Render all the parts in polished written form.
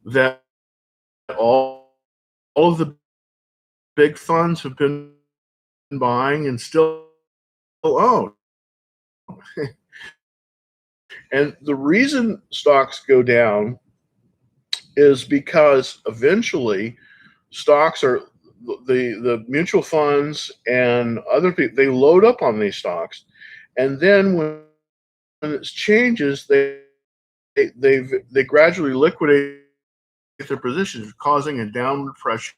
that all of the big funds have been buying and still own. And the reason stocks go down is because eventually stocks are the mutual funds and other people, they load up on these stocks, and then when it changes, they gradually liquidate their positions, causing a downward pressure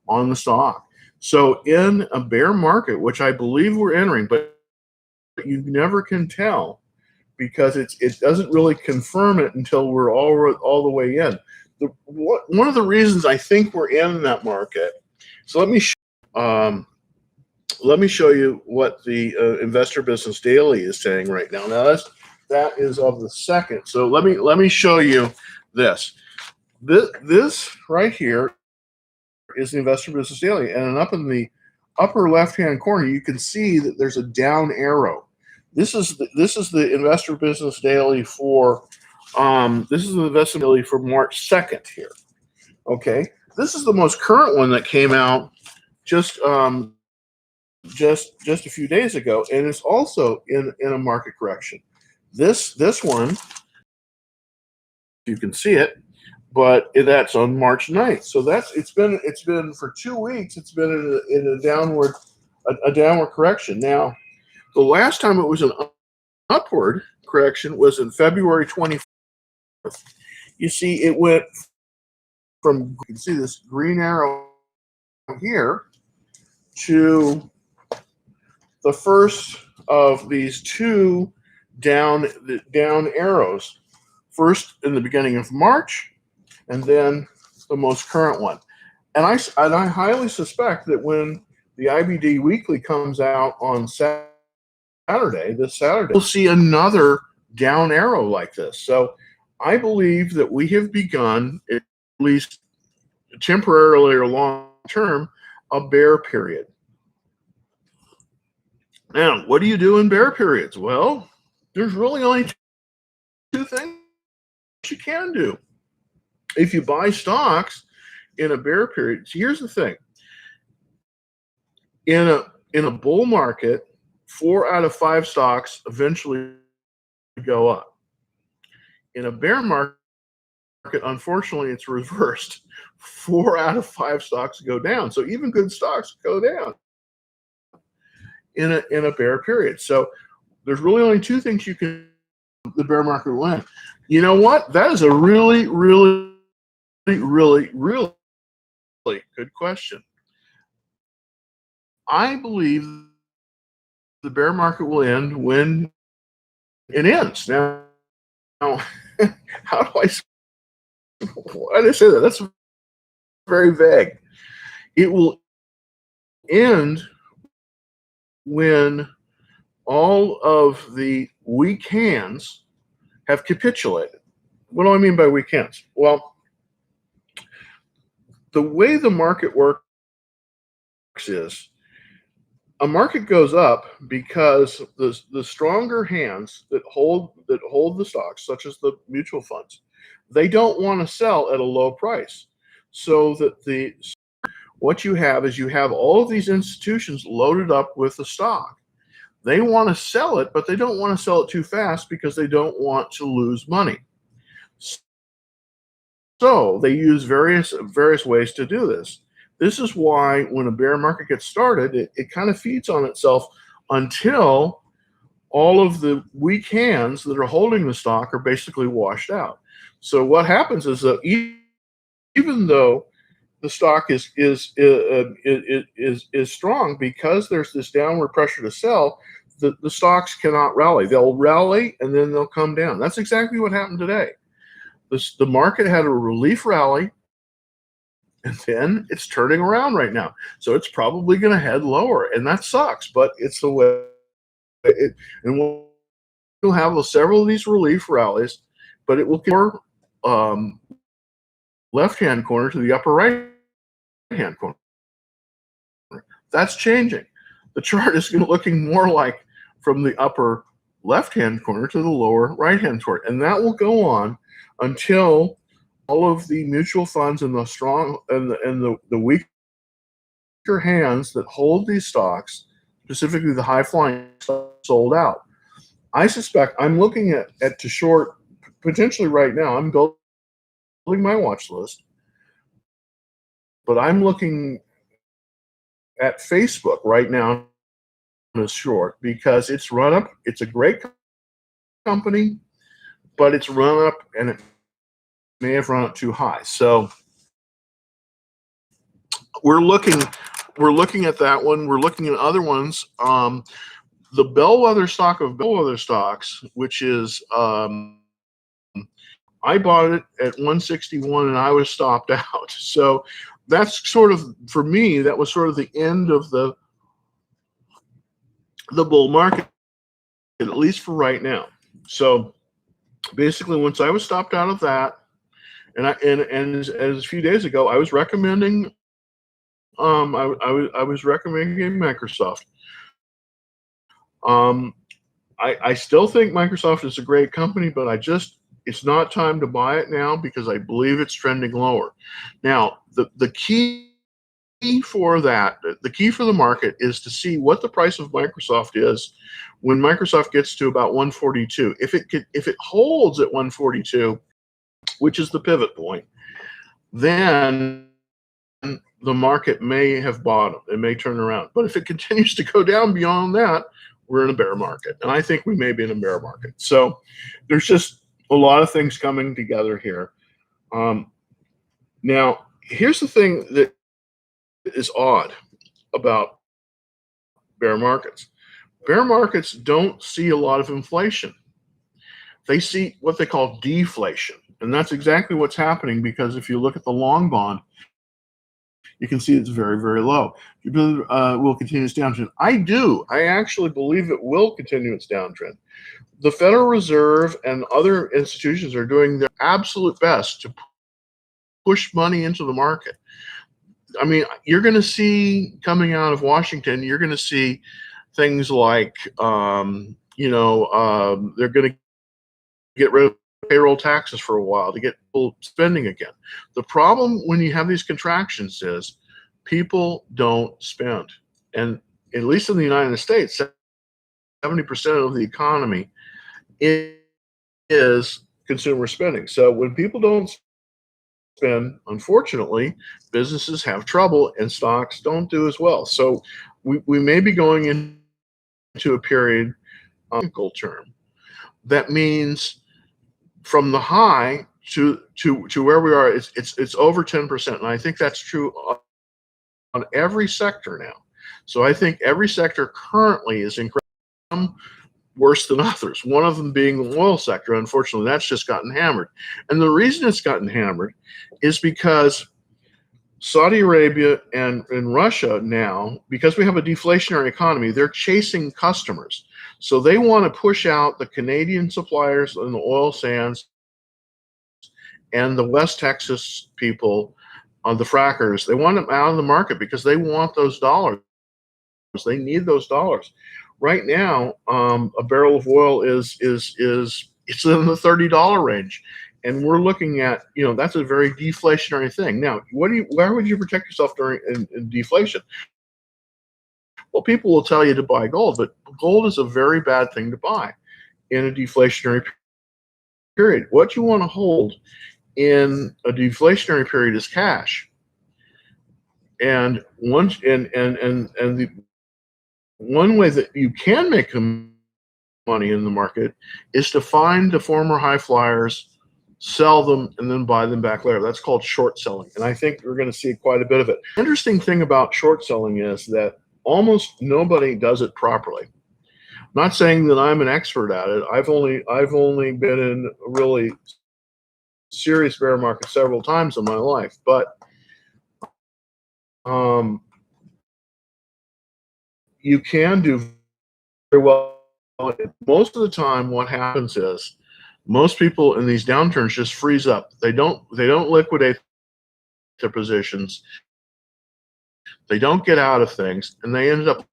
on the stock. So in a bear market, which I believe we're entering, but you never can tell because it doesn't really confirm it until we're all the way in. One of the reasons I think we're in that market. So let me show you what the Investor Business Daily is saying right now. Now that is of the second. So let me show you this. This right here is the Investor Business Daily, and up in the upper left-hand corner, you can see that there's a down arrow. This is the Investor Business Daily for this is the Investor Daily for March 2nd here. Okay, this is the most current one that came out just a few days ago, and it's also in a market correction. This one, you can see it, but that's on March 9th. So it's been for 2 weeks. It's been in a downward correction. Now, the last time it was an upward correction was in February 24th. You see, it went from, you can see this green arrow here to the first of these two down arrows. First in the beginning of March, and then the most current one. And I highly suspect that when the IBD Weekly comes out on this Saturday, we'll see another down arrow like this. So I believe that we have begun, at least temporarily or long term, a bear period. Now, what do you do in bear periods? Well, there's really only two things you can do. If you buy stocks in a bear period, so here's the thing. In a bull market, 4 out of 5 stocks eventually go up. In a bear market, unfortunately, it's reversed. 4 out of 5 stocks go down. So even good stocks go down in a bear period. So there's really only 2 things you can do the bear market win. You know what? That is a really, really, really, really good question. I believe the bear market will end when it ends. Now why did I say that? That's very vague. It will end when all of the weak hands have capitulated. What do I mean by weak hands? Well, the way the market works is a market goes up because the stronger hands that hold the stocks, such as the mutual funds, they don't want to sell at a low price. So that what you have is you have all of these institutions loaded up with the stock. They want to sell it, but they don't want to sell it too fast because they don't want to lose money. So they use various ways to do this. This is why when a bear market gets started, it kind of feeds on itself until all of the weak hands that are holding the stock are basically washed out. So what happens is that even though the stock is strong, because there's this downward pressure to sell, the stocks cannot rally. They'll rally and then they'll come down. That's exactly what happened today. The market had a relief rally, and then it's turning around right now. So it's probably going to head lower, and that sucks, but it's the way and we'll have several of these relief rallies, but it will go left-hand corner to the upper right-hand corner. That's changing. The chart is looking more like from the upper left-hand corner to the lower right-hand corner. And that will go on until all of the mutual funds and the strong and the weaker hands that hold these stocks, specifically the high-flying stocks, sold out. I suspect I'm looking at to short potentially right now. I'm building my watch list, but I'm looking at Facebook right now as short because it's run up. It's a great company, but it's run up and it may have run up too high. So we're looking at that one. We're looking at other ones. The bellwether stock of bellwether stocks, which is I bought it at 161 and I was stopped out. So that's sort of, for me, that was sort of the end of the bull market, at least for right now. So basically, once I was stopped out of that, and as a few days ago, I was recommending I was recommending Microsoft. I still think Microsoft is a great company, but it's not time to buy it now because I believe it's trending lower. Now, the key for that, the key for the market is to see what the price of Microsoft is when Microsoft gets to about 142. If it holds at 142, which is the pivot point, then the market may have bottomed. It may turn around. But if it continues to go down beyond that, we're in a bear market. And I think we may be in a bear market. So there's just a lot of things coming together here. Now, here's the thing that is odd about bear markets. Bear markets don't see a lot of inflation. They see what they call deflation. And that's exactly what's happening, because if you look at the long bond, you can see it's very, very low. Will continue its downtrend. I actually believe it will continue its downtrend. The Federal Reserve and other institutions are doing their absolute best to push money into the market. I mean, you're going to see coming out of Washington, you're going to see things like, they're going to get rid of payroll taxes for a while to get people spending again. The problem when you have these contractions is people don't spend. And at least in the United States, 70% of the economy is consumer spending. So when people don't spend, unfortunately, businesses have trouble and stocks don't do as well. So we may be going into a period, technical term, that means from the high to where we are, it's over 10%, and I think that's true on every sector now. So I think every sector currently is incredibly worse than others. One of them being the oil sector. Unfortunately, that's just gotten hammered, and the reason it's gotten hammered is because Saudi Arabia and Russia now, because we have a deflationary economy, they're chasing customers. So they want to push out the Canadian suppliers in the oil sands and the West Texas people on the frackers. They want them out of the market because they want those dollars. They need those dollars. Right now, a barrel of oil is it's in the $30 range, and we're looking at, that's a very deflationary thing. Now, where would you protect yourself during in deflation? Well, people will tell you to buy gold, but gold is a very bad thing to buy in a deflationary period. What you want to hold in a deflationary period is cash. And one way that you can make money in the market is to find the former high flyers, sell them, and then buy them back later. That's called short selling. And I think we're going to see quite a bit of it. The interesting thing about short selling is that almost nobody does it properly. I'm not saying that I'm an expert at it. I've only been in a really serious bear market several times in my life, but you can do very well. Most of the time, what happens is most people in these downturns just freeze up. They don't liquidate their positions. They don't get out of things, and they end up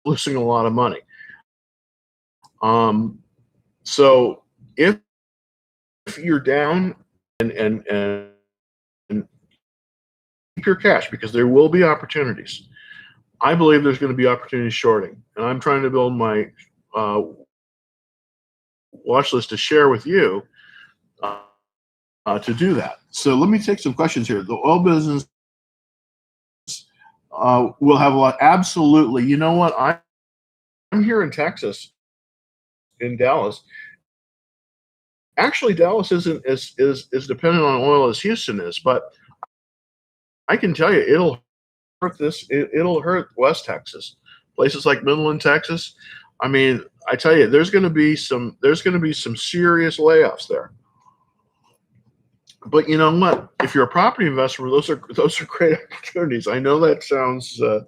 losing a lot of money. So if you're down and keep your cash because there will be opportunities. I believe there's going to be opportunities shorting, and I'm trying to build my uh, watch list to share with you uh, to do that. So let me take some questions here. The oil business will have a lot. Absolutely. You know what? I'm here in Texas, in Dallas. Actually, Dallas isn't as dependent on oil as Houston is, but I can tell you it'll hurt it'll hurt West Texas, places like Midland, Texas. I mean, I tell you, there's going to be some serious layoffs there. But you know what? If you're a property investor, those are great opportunities. I know that sounds a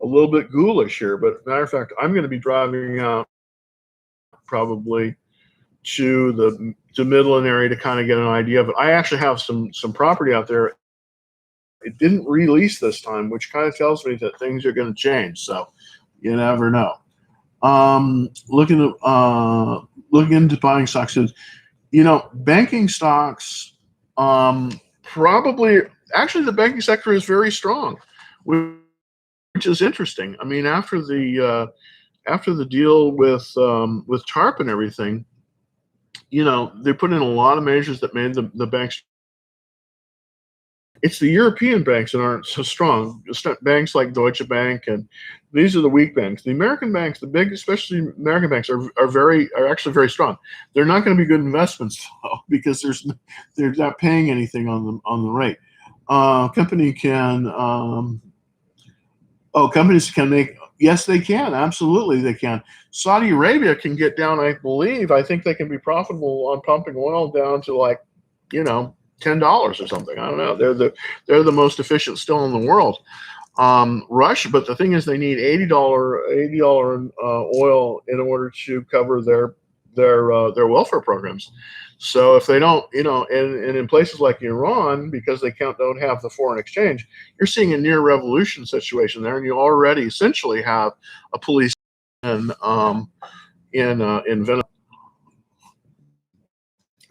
little bit ghoulish here, but matter of fact, I'm going to be driving out probably to Midland area to kind of get an idea of it. I actually have some property out there. It didn't release this time, which kind of tells me that things are going to change. So you never know. Looking into buying stocks. You know, banking stocks. Probably, actually, the banking sector is very strong, which is interesting. I mean, after the deal with TARP and everything, you know, they put in a lot of measures that made the banks. It's the European banks that aren't so strong. Banks like Deutsche Bank, and these are the weak banks. The American banks, the big, especially American banks, are actually very strong. They're not going to be good investments though, because they're not paying anything on the rate. Company can companies can make. Yes, they can. Absolutely, they can. Saudi Arabia can get down. I think they can be profitable on pumping oil down to, like, you know, $10 or something. I don't know. They're the most efficient still in the world. Russia, but the thing is, they need $80 oil in order to cover their welfare programs. So if they don't, you know, and in places like Iran, because they don't have the foreign exchange, you're seeing a near revolution situation there, and you already essentially have a police in Venezuela.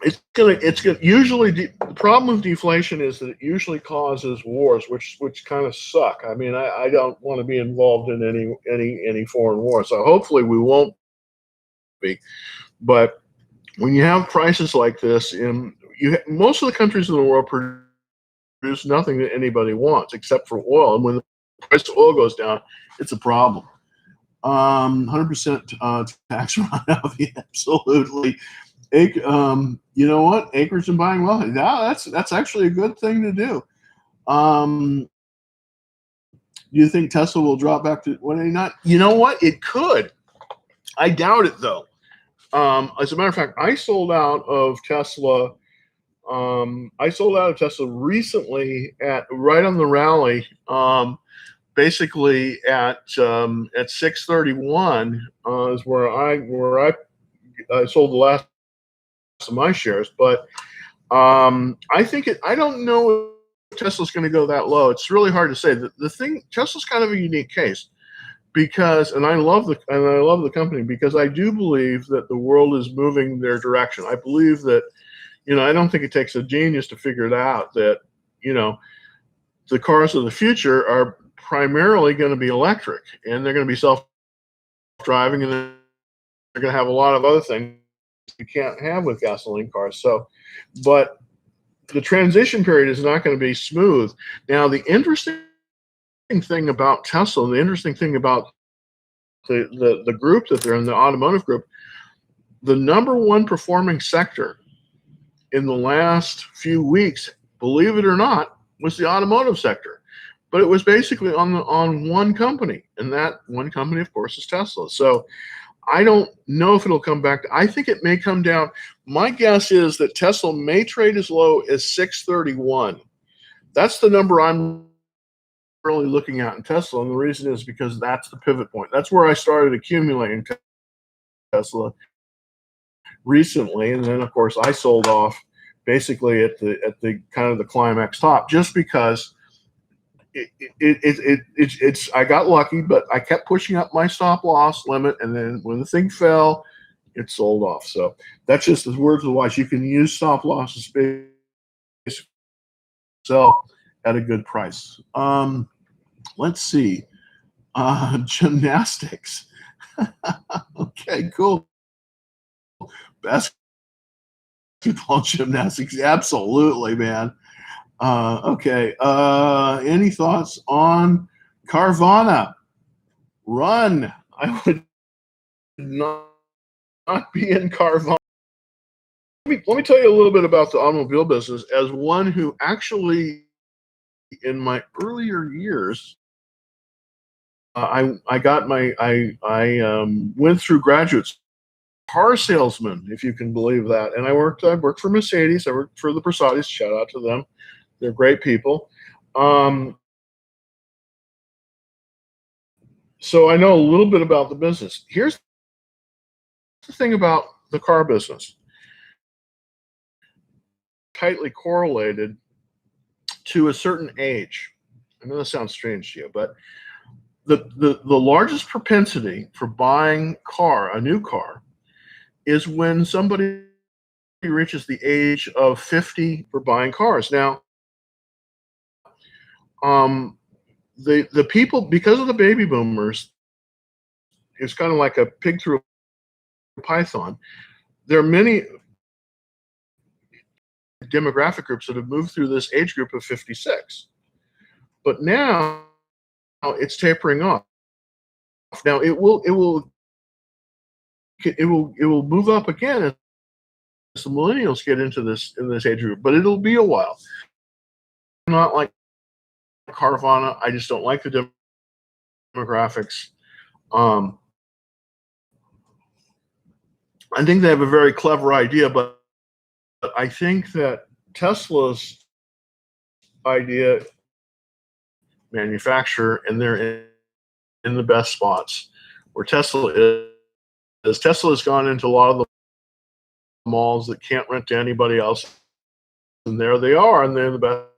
It's gonna usually the problem with deflation is that it usually causes wars, which kind of suck. I mean, I don't want to be involved in any foreign war, so hopefully we won't be. But when you have prices like this, most of the countries in the world produce nothing that anybody wants except for oil, and when the price of oil goes down, it's a problem. 100% tax write-off, yeah, absolutely. You know what? Acreage and buying well. Yeah, that's actually a good thing to do. Do you think Tesla will drop back to 189? You know what? It could. I doubt it though. As a matter of fact, I sold out of Tesla. I sold out of Tesla recently at right on the rally. Basically at 631 is where I sold the last of my shares, but I think I don't know if Tesla's going to go that low. It's really hard to say. The thing, Tesla's kind of a unique case because, and I love the company because I do believe that the world is moving their direction. I believe that, you know, I don't think it takes a genius to figure it out that, you know, the cars of the future are primarily going to be electric, and they're going to be self-driving, and they're going to have a lot of other things you can't have with gasoline cars. So, but the transition period is not going to be smooth. Now, the interesting thing about Tesla, the interesting thing about the group that they're in, the automotive group, the number one performing sector in the last few weeks, believe it or not, was the automotive sector. But it was basically on one company, and that one company, of course, is Tesla. So I don't know if it'll come back. I think it may come down. My guess is that Tesla may trade as low as 631. That's the number I'm really looking at in Tesla, and the reason is because that's the pivot point. That's where I started accumulating Tesla recently, and then of course I sold off basically at the kind of the climax top, just because it's I got lucky, but I kept pushing up my stop loss limit, and then when the thing fell, it sold off. So that's just the words of the wise. You can use stop losses to sell at a good price. Let's see. Gymnastics. Okay, cool. Basketball gymnastics. Absolutely, man. Okay. Any thoughts on Carvana? Run. I would not be in Carvana. Let me tell you a little bit about the automobile business as one who actually, in my earlier years, I got my I went through graduate car salesman, if you can believe that, and I worked for Mercedes. I worked for the Prasatis. Shout out to them; they're great people. So I know a little bit about the business. Here's the thing about the car business: tightly correlated to a certain age. I know this sounds strange to you, but the largest propensity for buying a new car, is when somebody reaches the age of 50 for buying cars. Now, the people, because of the baby boomers, it's kind of like a pig through a python. There are many demographic groups that have moved through this age group of 56, but now it's tapering off. Now it will move up again as the millennials get into this age group, but it'll be a while. Not like Carvana. I just don't like the demographics. I think they have a very clever idea, but I think that Tesla's idea, manufacturer, and they're in the best spots. Where Tesla has gone into a lot of the malls that can't rent to anybody else, and there they are, and they're in the best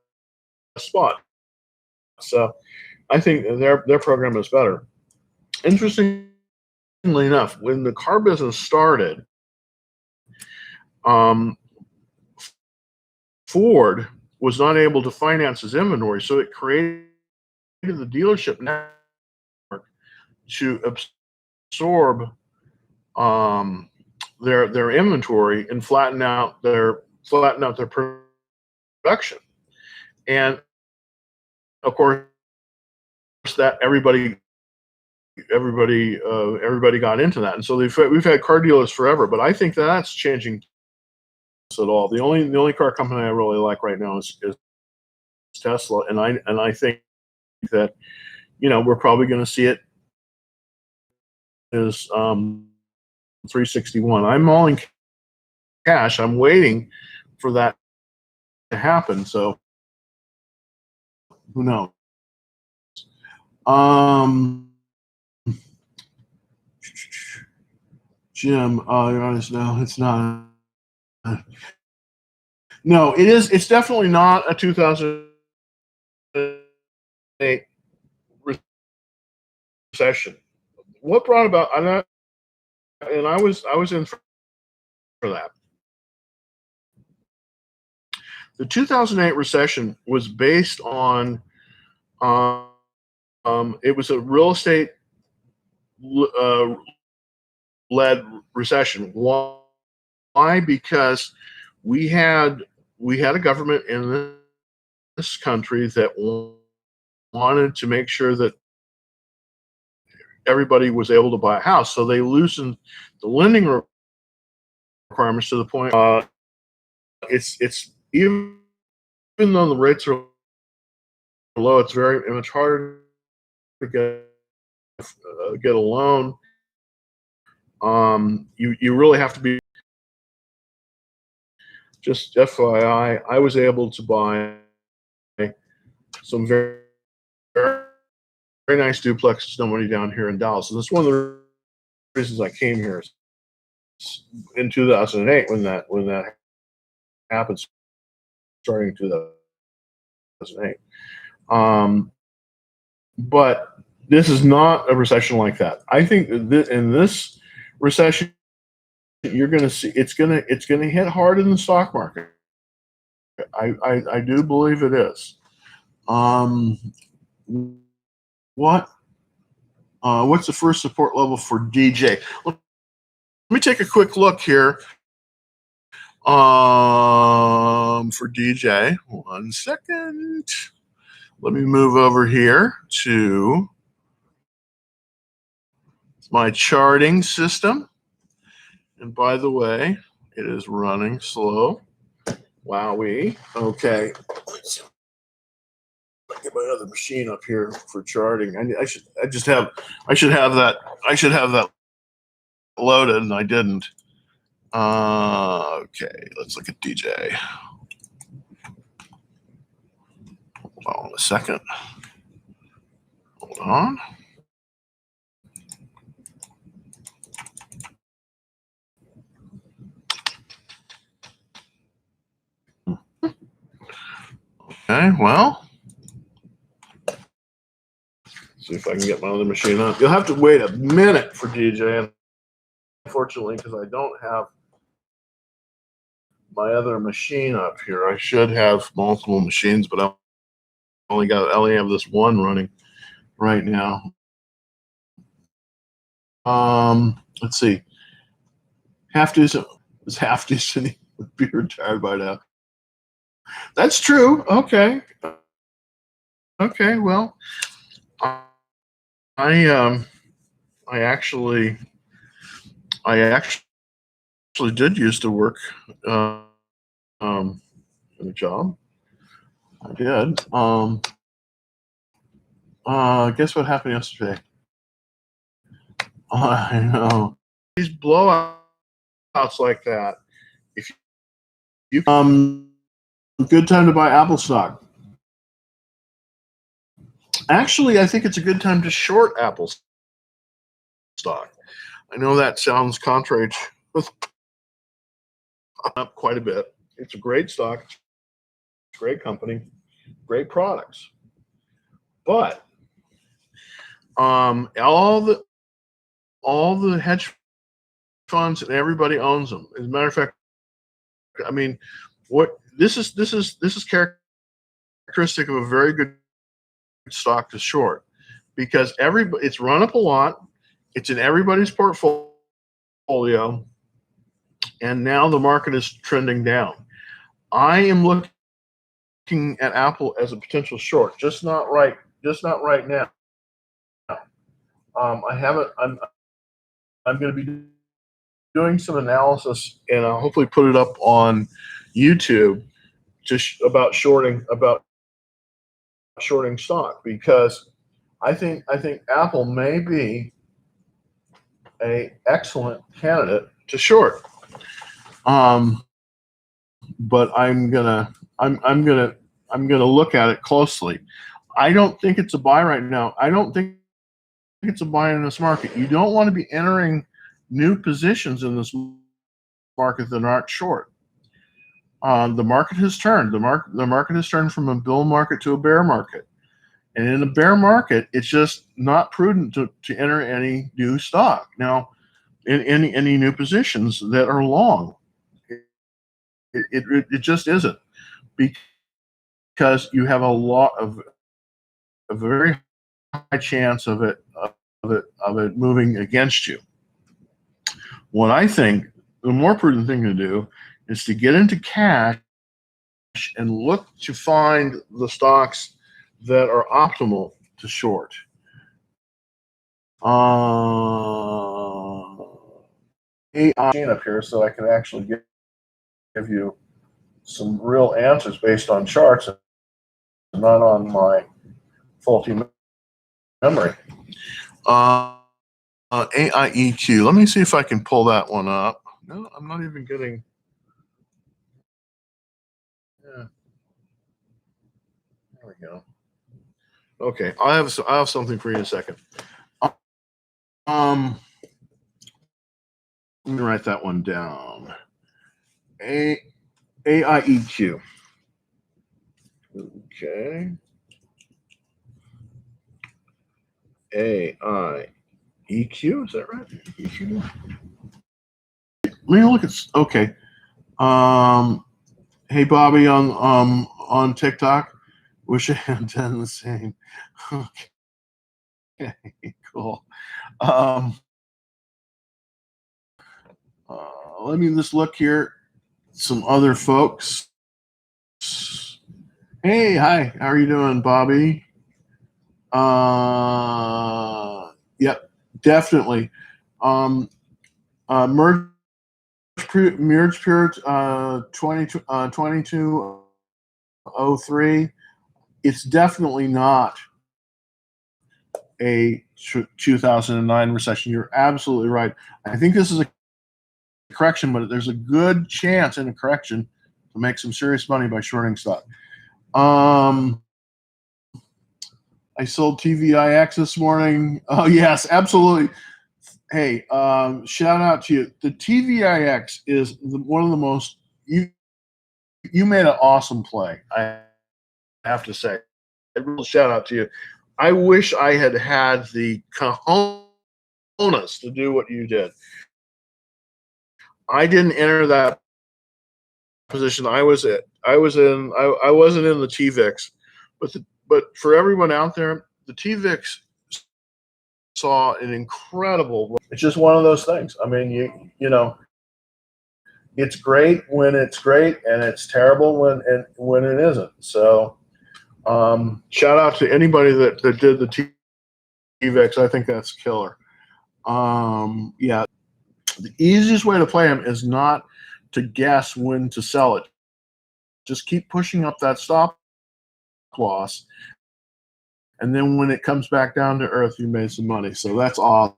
spot. So I think their program is better. Interestingly enough, when the car business started, Ford was not able to finance his inventory, so it created the dealership network to absorb their inventory and flatten out their production. And of course, that everybody got into that, and so we've had car dealers forever. But I think that's changing at all. The only car company I really like right now is Tesla, and I think that we're probably going to see it as 361. I'm all in cash. I'm waiting for that to happen. So who knows? Jim, you're honest. No, it's not. No, it is. It's definitely not a 2008 recession. What brought about? I was in for that. The 2008 recession was based on. It was a real estate led recession. Why? Because we had a government in this country that wanted to make sure that everybody was able to buy a house, so they loosened the lending requirements to the point. It's even though the rates are low, it's very much harder to get a loan. You really have to be. Just FYI, I was able to buy some very, very, very nice duplexes, no money down here in Dallas. And that's one of the reasons I came here in 2008 when that happened, starting in 2008. But this is not a recession like that. I think that in this recession, you're going to see it's going to hit hard in the stock market. I do believe it is. What what's the first support level for DJ? Let me take a quick look here. For DJ, 1 second. Let me move over here to my charting system. And by the way, it is running slow. Wowee. Okay. Let's get my other machine up here for charting. I should have that loaded, and I didn't. Okay, let's look at DJ. Hold on a second. Hold on. Okay, well, see if I can get my other machine up. You'll have to wait a minute for DJ, unfortunately, because I don't have my other machine up here. I should have multiple machines, but I only have this one running right now. Let's see. Half decent would be retired by now. That's true. Okay. Okay. Well, I actually did used to work in a job. I did. Guess what happened yesterday? I know. These blowouts like that. If you good time to buy Apple stock. Actually, I think it's a good time to short Apple stock. I know that sounds contrary to up quite a bit. It's a great stock, great company, great products. But all the hedge funds and everybody owns them. As a matter of fact, I mean, what this is characteristic of a very good stock to short, because it's run up a lot. It's in everybody's portfolio, and now the market is trending down. I am looking at Apple as a potential short, just not right now. I haven't. I'm going to be doing some analysis, and I'll hopefully put it up on YouTube about shorting stock, because I think Apple may be a excellent candidate to short. But I'm gonna look at it closely. I don't think it's a buy right now. I don't think it's a buy in this market. You don't want to be entering new positions in this market that aren't short. The market has turned. The market has turned from a bull market to a bear market. And in a bear market, it's just not prudent to enter any new stock. Now, in any new positions that are long. It just isn't, because you have a very high chance of it moving against you. What I think the more prudent thing to do is to get into cash and look to find the stocks that are optimal to short. AI up here, so I can actually give you some real answers based on charts and not on my faulty memory. AIEQ. Let me see if I can pull that one up. No, I'm not even getting. Yeah. There we go. Okay, I have something for you in a second. Let me write that one down. AIEQ. Okay. AIEQ, is that right? EQ? me look at. Okay. Hey Bobby on TikTok. Wish I had done the same. Okay, cool. Um, Let me just look here. Some other folks. Hey, hi. How are you doing, Bobby? Yep, definitely. Um, merge Pure 2203. It's definitely not a 2009 recession. You're absolutely right. I think this is a correction, but there's a good chance in a correction to make some serious money by shorting stock. I sold TVIX this morning. Oh yes, absolutely. Hey, shout out to you. The TVIX is one of the most you made an awesome play. I have to say, a real shout out to you. I wish I had had the cojones to do what you did. I didn't enter that position. I wasn't in the TVIX, but for everyone out there, the TVIX saw an incredible. It's just one of those things. I mean, you know, it's great when it's great, and it's terrible when it isn't. So, shout out to anybody that did the TVIX. I think that's killer. Yeah, the easiest way to play them is not to guess when to sell it. Just keep pushing up that stop loss, and then when it comes back down to earth, you made some money. So that's awesome.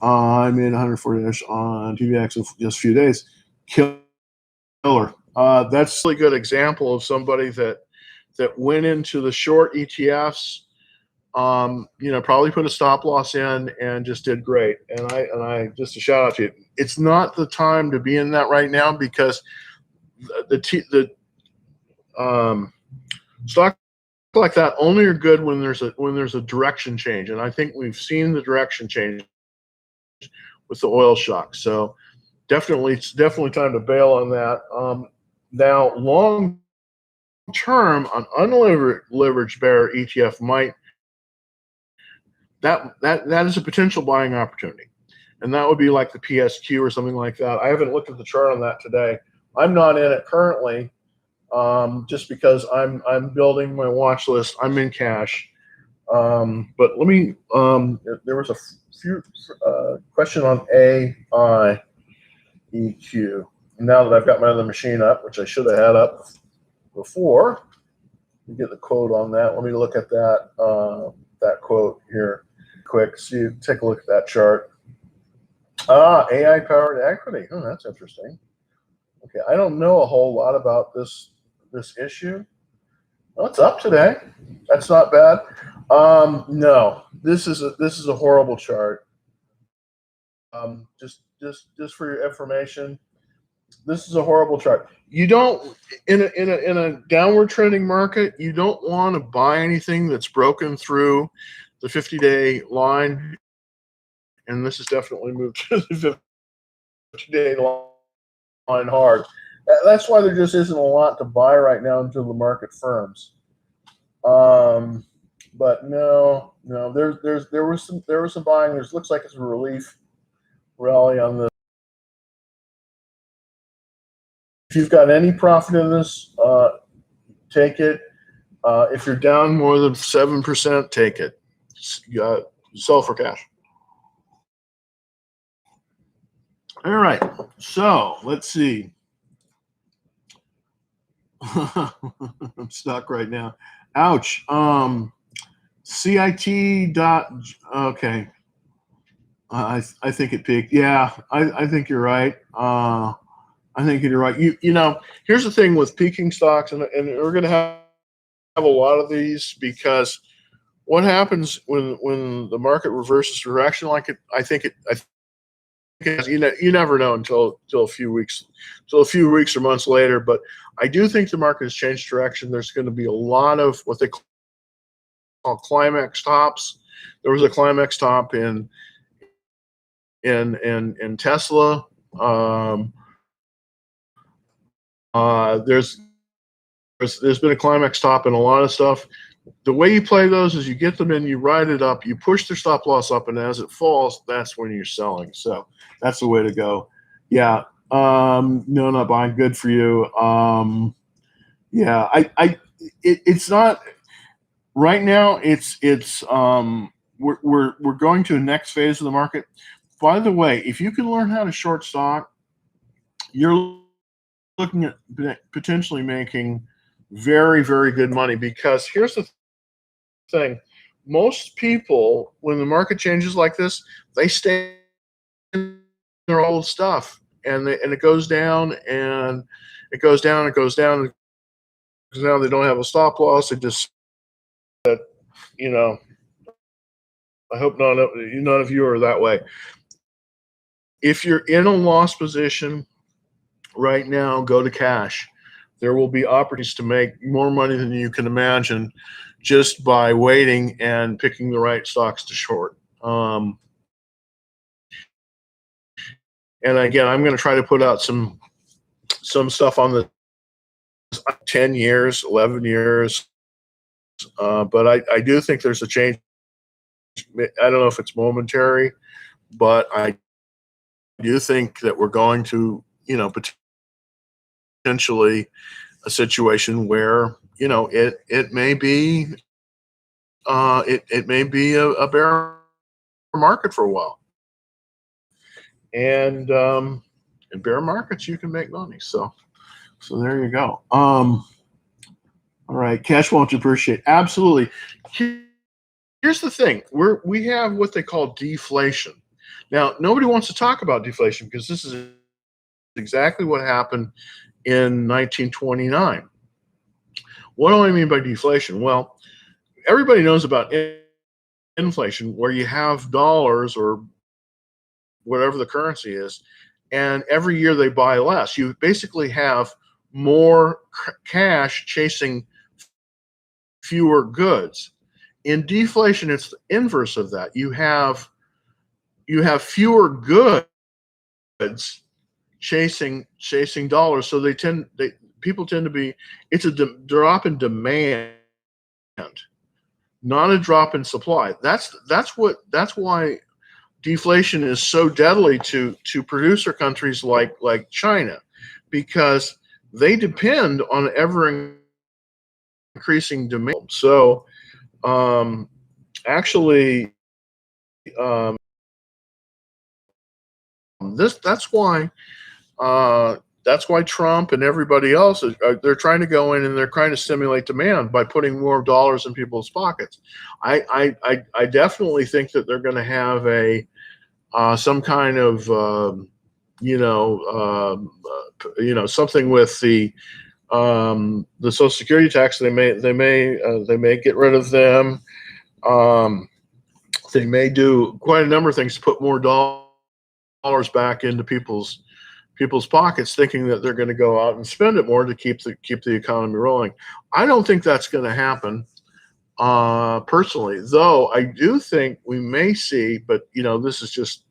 I made 140-ish on TVX in just a few days. Killer. That's a really good example of somebody that went into the short ETFs. Probably put a stop loss in and just did great. And I just a shout out to you. It's not the time to be in that right now because the stock like that only are good when there's a direction change, and I think we've seen the direction change with the oil shock. So it's definitely time to bail on that. Now, long term, an unleveraged bear ETF might that is a potential buying opportunity, and that would be like the PSQ or something like that. I haven't looked at the chart on that today. I'm not in it currently, just because I'm building my watch list. I'm in cash. But let me. There was a few question on AIEQ. Now that I've got my other machine up, which I should have had up before, let me get the quote on that. Let me look at that quote here quick. See, take a look at that chart. AI powered equity. Oh, that's interesting. Okay, I don't know a whole lot about this issue. Well, it's up today. That's not bad. No, this is a horrible chart. Just for your information, this is a horrible chart. You don't in a downward trending market, you don't want to buy anything that's broken through the 50-day line, and this has definitely moved to the 50-day line hard. That's why there just isn't a lot to buy right now until the market firms. But no, there was some buying. Looks like it's a relief rally on the. If you've got any profit in this, take it. If you're down more than 7%, take it. Sell for cash. All right. So let's see. I'm stuck right now. Ouch. CIT dot. Okay. I think it peaked. Yeah, I think you're right. I think you're right. You know, here's the thing with peaking stocks, and we're going to have a lot of these because what happens when the market reverses direction like it? I think you never know until a few weeks or months later. But I do think the market has changed direction. There's going to be a lot of what they call climax tops. There was a climax top in in Tesla. Um, there's there's been a climax top in a lot of stuff. The way you play those is you get them in, you ride it up, you push their stop loss up, and as it falls, that's when you're selling. So that's the way to go. Yeah. No, not buying. Good for you. Yeah. It's not right now. We're going to the next phase of the market. By the way, if you can learn how to short stock, you're looking at potentially making very, very good money, because here's the thing. Most people, when the market changes like this, they stay in their old stuff, and it goes down, and it goes down, it goes down, because now they don't have a stop loss. It just, you know, I hope none of you are that way. If you're in a loss position right now, go to cash. There will be opportunities to make more money than you can imagine just by waiting and picking the right stocks to short. And again, I'm going to try to put out some stuff on the 10 years, 11 years. But I do think there's a change. I don't know if it's momentary, but I do think that we're going to, potentially a situation where, it may be, it may be a bear market for a while. And in bear markets, you can make money. So there you go. All right, cash won't appreciate. Absolutely. Here's the thing: we have what they call deflation. Now, nobody wants to talk about deflation because this is exactly what happened in 1929. What do I mean by deflation? Well, everybody knows about inflation, where you have dollars or whatever the currency is, and every year they buy less. You basically have more cash chasing fewer goods. In deflation, it's the inverse of that. You have fewer goods chasing dollars, so people tend to be. It's a drop in demand, not a drop in supply. That's why deflation is so deadly to producer countries like China, because they depend on ever increasing demand. So actually, that's why Trump and everybody else they're trying to go in and they're trying to stimulate demand by putting more dollars in people's pockets. I definitely think that they're going to have some kind of something with the Social Security tax. They may get rid of them. They may do quite a number of things to put more dollars back into people's pockets, thinking that they're going to go out and spend it more to keep the economy rolling. I don't think that's going to happen. Personally, though, I do think we may see, but this is just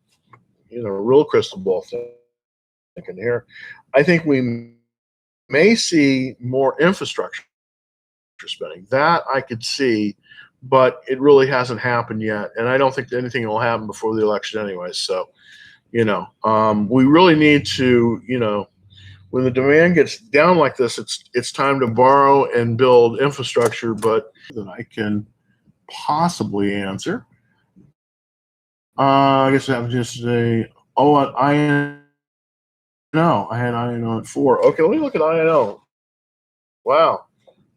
a real crystal ball thinking here. I think we may see more infrastructure spending. That I could see, but it really hasn't happened yet, and I don't think anything will happen before the election anyway. So, we really need to, when the demand gets down like this, it's time to borrow and build infrastructure. But that I can possibly answer. I guess that was just INO. I had INO at 4. Okay, let me look at INO. Wow,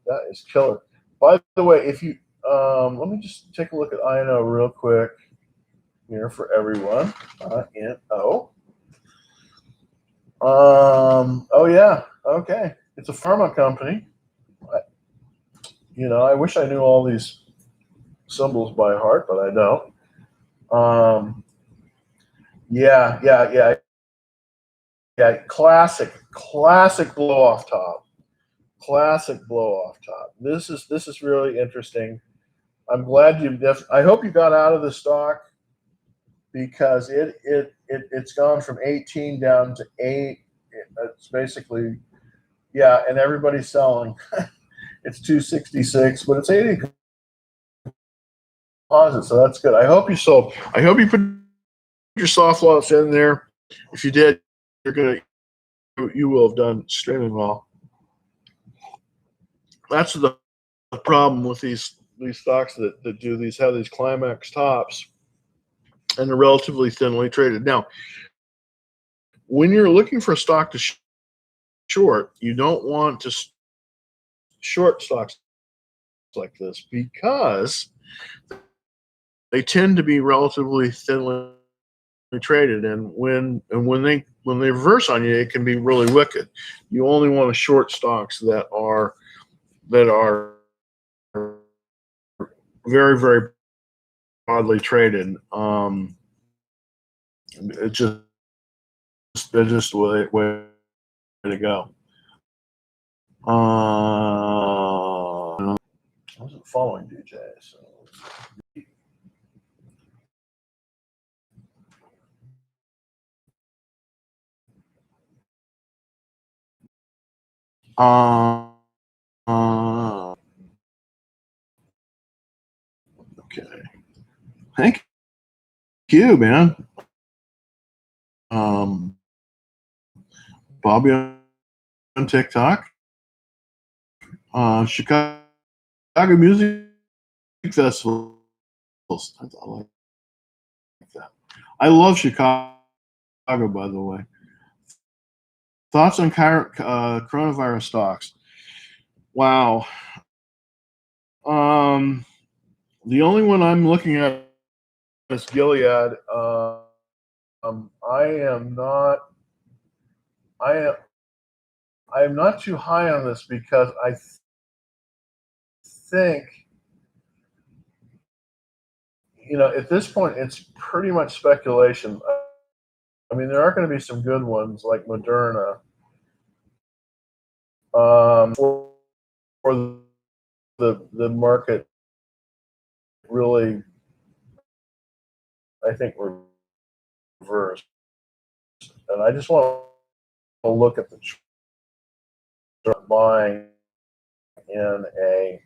that is killer. By the way, if you let me just take a look at INO real quick here for everyone. INO. Oh yeah. Okay. It's a pharma company. I wish I knew all these symbols by heart, but I don't. Yeah. Classic blow off top. Classic blow off top. This is really interesting. I'm glad I hope you got out of the stock. because it's gone from 18 down to 8. It's basically, yeah, and everybody's selling. It's 266, but it's 80 deposit, so that's good. I hope you sold. I hope you put your soft loss in there. If you did, you will have done extremely well. That's the problem with these stocks that do these, have these climax tops, and they're relatively thinly traded. Now, when you're looking for a stock to short, you don't want to short stocks like this because they tend to be relatively thinly traded, and when they reverse on you, it can be really wicked. You only want to short stocks that are very, very broadly traded. It's just they're just way to go. I wasn't following DJ, so. Okay. Thank you, man. Bobby on TikTok. Chicago Music Festival. I like that. I love Chicago, by the way. Thoughts on coronavirus stocks? Wow. The only one I'm looking at is Gilead. I am not too high on this because I think, at this point it's pretty much speculation. I mean, there are going to be some good ones like Moderna, for the market really, I think, reversed. And I just want to look at the chart buying in a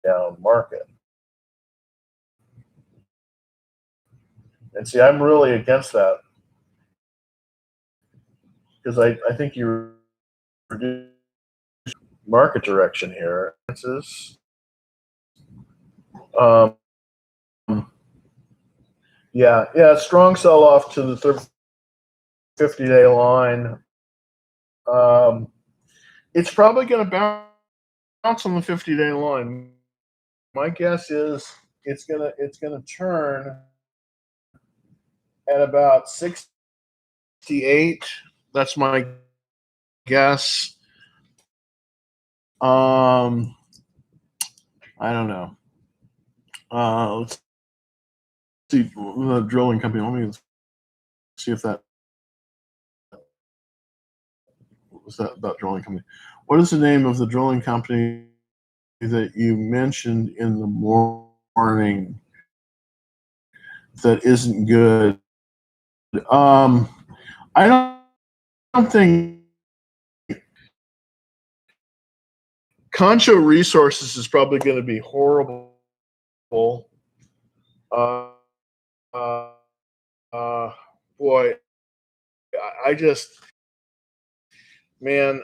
down market. And see, I'm really against that because I think you reduce market direction here. Um, yeah, strong sell off to the 50-day line. It's probably going to bounce on the 50-day line. My guess is it's gonna turn at about 68. That's my guess. I don't know. Let's see the drilling company. Let me see if that was that drilling company. What is the name of the drilling company that you mentioned in the morning that isn't good? I don't think Concho Resources is probably going to be horrible. Uh, boy, I just, man,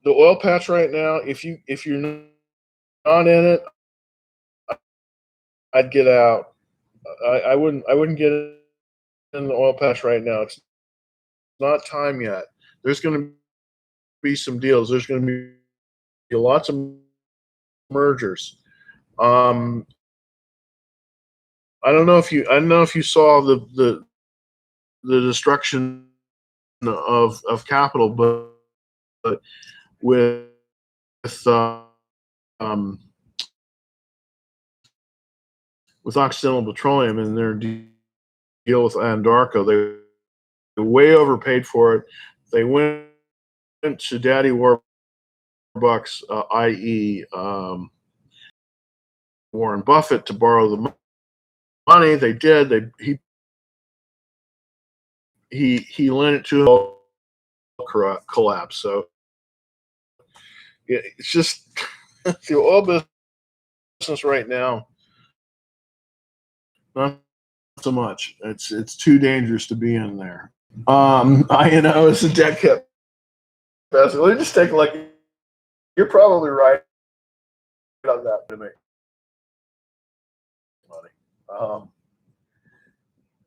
the oil patch right now. If you're not in it, I'd get out. I wouldn't get in the oil patch right now. It's not time yet. There's going to be some deals. There's going to be lots of mergers. I don't know if you saw the destruction of capital, but with um, with Occidental Petroleum and their deal with Anadarko, they way overpaid for it. They went to Daddy Warbucks, i.e., Warren Buffett, to borrow the money. They did. He lent it to a collapse. So it's just the oil business right now. Not so much. It's too dangerous to be in there. INO is a dead cap. Let me just take a look. You're probably right on that to make money.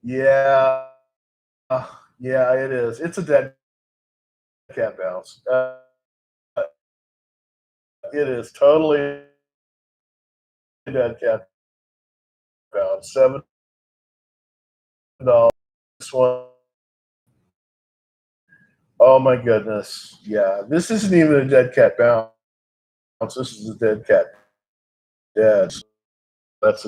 Yeah, yeah, it is. It's a dead cat bounce. It is totally a dead cat bounce. $7. This one. Oh my goodness. Yeah, this isn't even a dead cat bounce. This is a dead cat. Dead. That's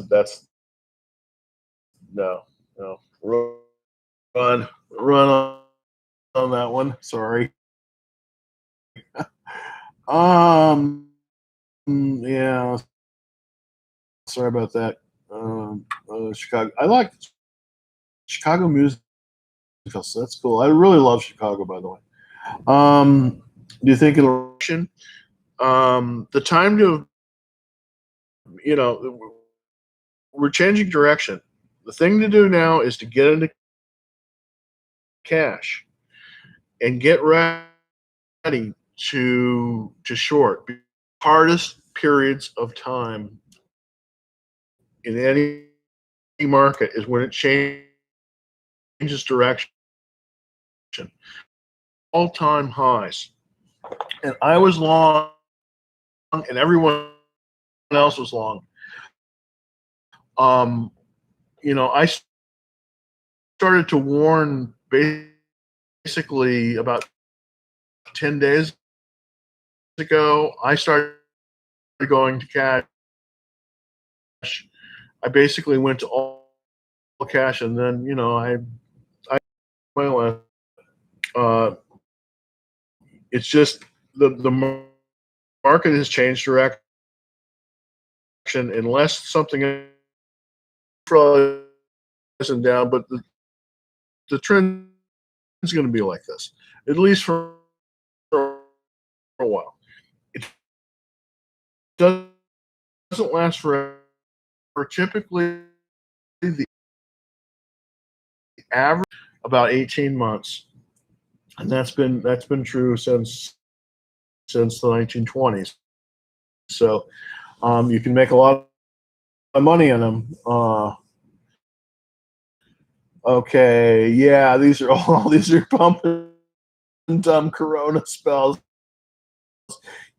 no, no. Run on that one. Sorry. Yeah. Sorry about that. Chicago. I like Chicago music. So that's cool. I really love Chicago, by the way. Do you think it'll? The time to, we're changing direction. The thing to do now is to get into cash and get ready to short. Hardest periods of time in any market is when it changes direction. All-time highs. And I was long and everyone else was long. I started to warn basically about 10 days ago. I started going to cash. I basically went to all cash, and then I it's just the market has changed direction unless something isn't down, but the trend is going to be like this, at least for a while. It doesn't last forever. Typically, the average about 18 months, and that's been true since the 1920s. So you can make a lot of money on them. Okay, yeah, these are pump and dump Corona spells.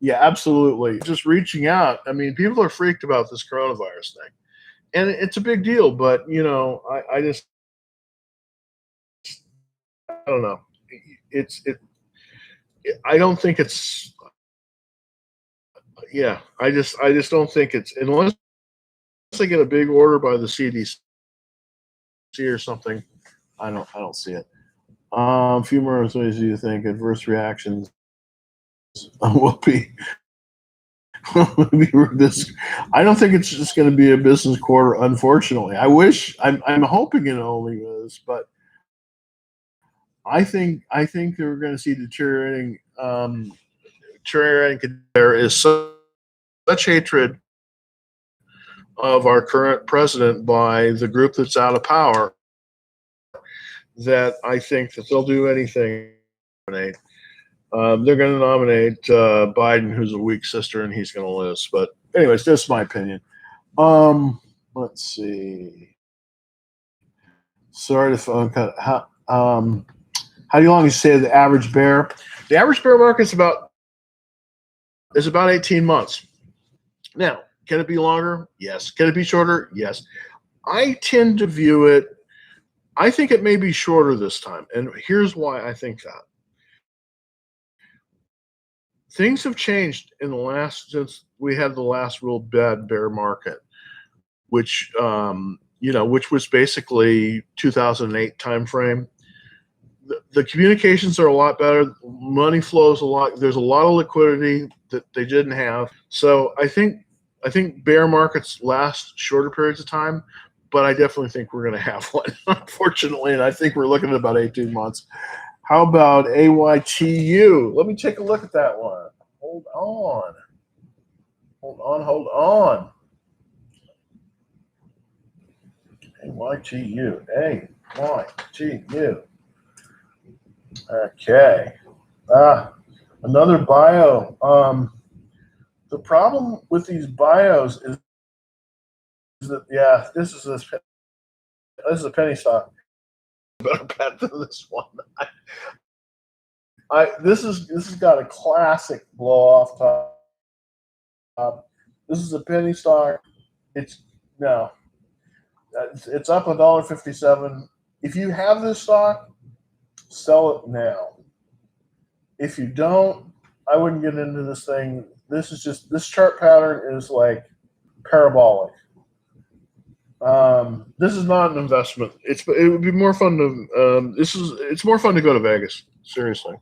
Yeah, absolutely. Just reaching out. I mean, people are freaked about this coronavirus thing, and it's a big deal. But I don't know. I don't think it's. Yeah, I just don't think it's unless I get a big order by the CDC or something. I don't see it. A few more ways do you think adverse reactions will be this? I don't think it's just going to be a business quarter. Unfortunately, I'm hoping it only is, but I think we're going to see deteriorating. There is such hatred of our current president by the group that's out of power that I think that they'll do anything. They're going to nominate Biden, who's a weak sister, and he's going to lose. But anyways, that's my opinion. Let's see. Sorry to phone cut. How long you say the average bear? The average bear market is about 18 months. Now, can it be longer? Yes. Can it be shorter? Yes. I tend to view it. I think it may be shorter this time, and here's why I think that. Things have changed since we had the last real bad bear market, which was basically 2008 timeframe. The communications are a lot better. Money flows a lot. There's a lot of liquidity that they didn't have. So I think bear markets last shorter periods of time, but I definitely think we're going to have one, unfortunately, and I think we're looking at about 18 months. How about AYTU? Let me take a look at that one. Hold on. Hold on, hold on. AYTU. AYTU. Okay. Another bio. The problem with these bios is that, yeah, this is a penny stock. Better bet than this one. This has got a classic blow off top. This is a penny stock. It's no. It's up $1.57. If you have this stock, sell it now. If you don't, I wouldn't get into this thing. This chart pattern is like parabolic. This is not an investment. It would be more fun to it's more fun to go to Vegas. Seriously.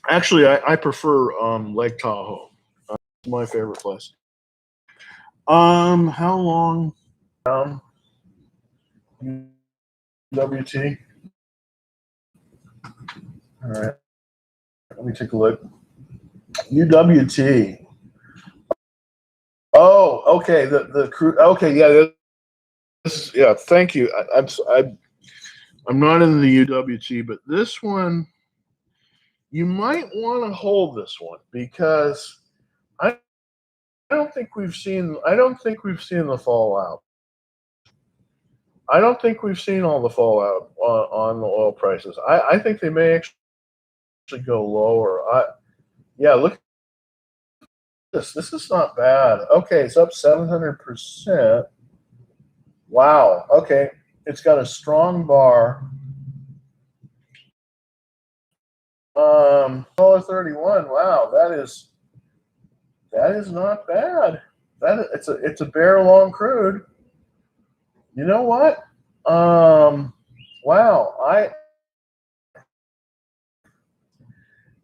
Actually, I prefer Lake Tahoe. It's my favorite place. How long? UWT. All right. Let me take a look. UWT. Oh, okay. The crew. Okay, yeah. Yeah. Thank you. I'm not in the UWT, but this one, you might want to hold this one because I don't think we've seen the fallout. I don't think we've seen all the fallout on the oil prices. I think they may actually go lower. Yeah, look at this. This is not bad. Okay, it's up 700%. Wow. Okay, it's got a strong bar. $1.31. Wow, that is not bad. It's a bare long crude. You know what? Wow.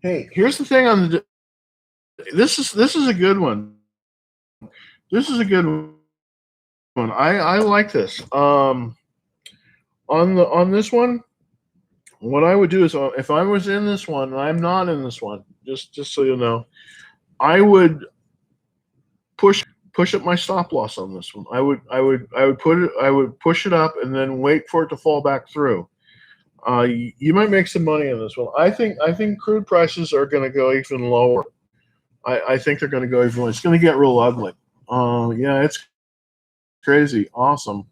Hey, here's the thing on the. This is a good one. This is a good one. I like this. On this one, what I would do is if I was in this one, and I'm not in this one, just so you know, I would push up my stop loss on this one. I would push it up and then wait for it to fall back through. You might make some money on this one. I think crude prices are going to go even lower. I think they're going to go even lower. It's going to get real ugly. Yeah, it's crazy. Awesome.